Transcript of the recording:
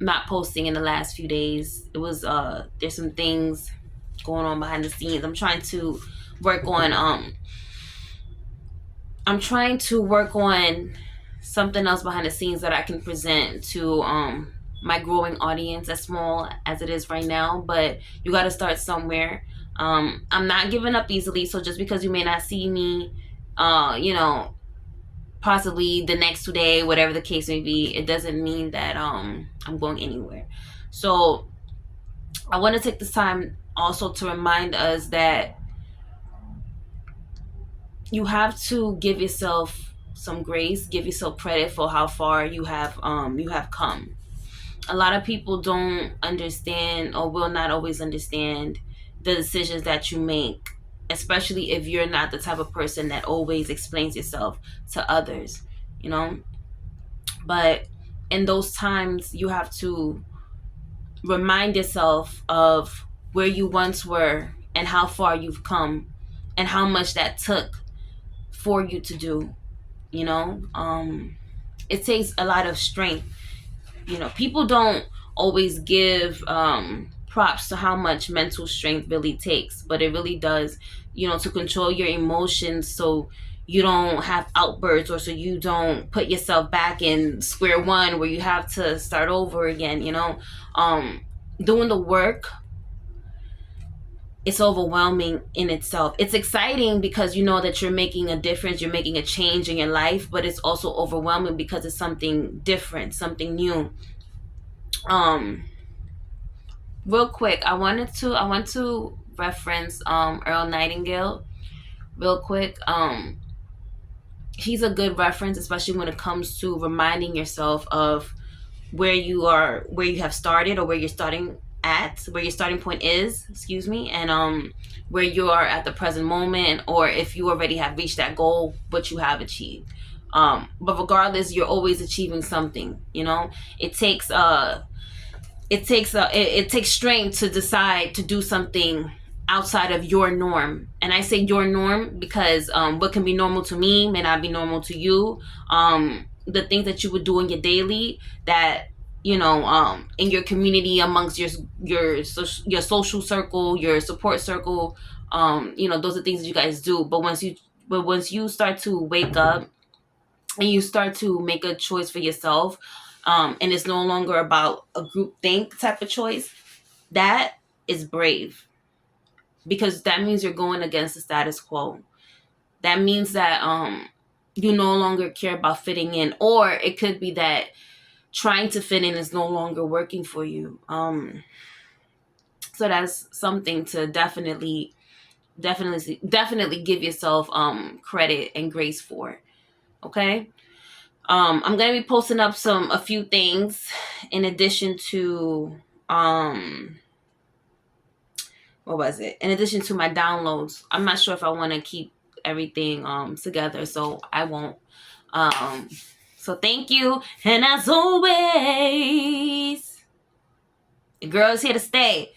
not posting in the last few days. It was there's some things going on behind the scenes. Work on I'm trying to work on something else behind the scenes that I can present to my growing audience, as small as it is right now. But you got to start somewhere. I'm not giving up easily, so just because you may not see me, you know, possibly the next day, whatever the case may be, it doesn't mean that I'm going anywhere. So I want to take this time also to remind us that you have to give yourself some grace, give yourself credit for how far you have come. A lot of people don't understand or will not always understand the decisions that you make, especially if you're not the type of person that always explains yourself to others, you know. But in those times, you have to remind yourself of where you once were and how far you've come and how much that took for you to do, you know. It takes a lot of strength. You know, people don't always give props to how much mental strength really takes, but it really does, you know, to control your emotions so you don't have outbursts, or so you don't put yourself back in square one where you have to start over again, you know. Doing the work, it's overwhelming in itself. It's exciting because you know that you're making a difference, you're making a change in your life, but it's also overwhelming because it's something different, something new. um Real quick, I want to reference Earl Nightingale real quick. He's a good reference, especially when it comes to reminding yourself of where you are, where you have started, or where you're starting at, where your starting point is, excuse me, and where you are at the present moment, or if you already have reached that goal, what you have achieved. But regardless, you're always achieving something, you know. It takes it takes strength to decide to do something outside of your norm. And I say your norm because what can be normal to me may not be normal to you. The things that you would do in your daily, that, you know, in your community, amongst your social circle, your support circle, you know, those are things that you guys do. But once you start to wake up and you start to make a choice for yourself, and it's no longer about a group think type of choice, that is brave, because that means you're going against the status quo. That means that you no longer care about fitting in, or it could be that trying to fit in is no longer working for you. So that's something to definitely give yourself credit and grace for. Okay. I'm gonna be posting up a few things in addition to what was it? In addition to my downloads. I'm not sure if I want to keep everything together, so I won't. So thank you, and as always, the girl is here to stay.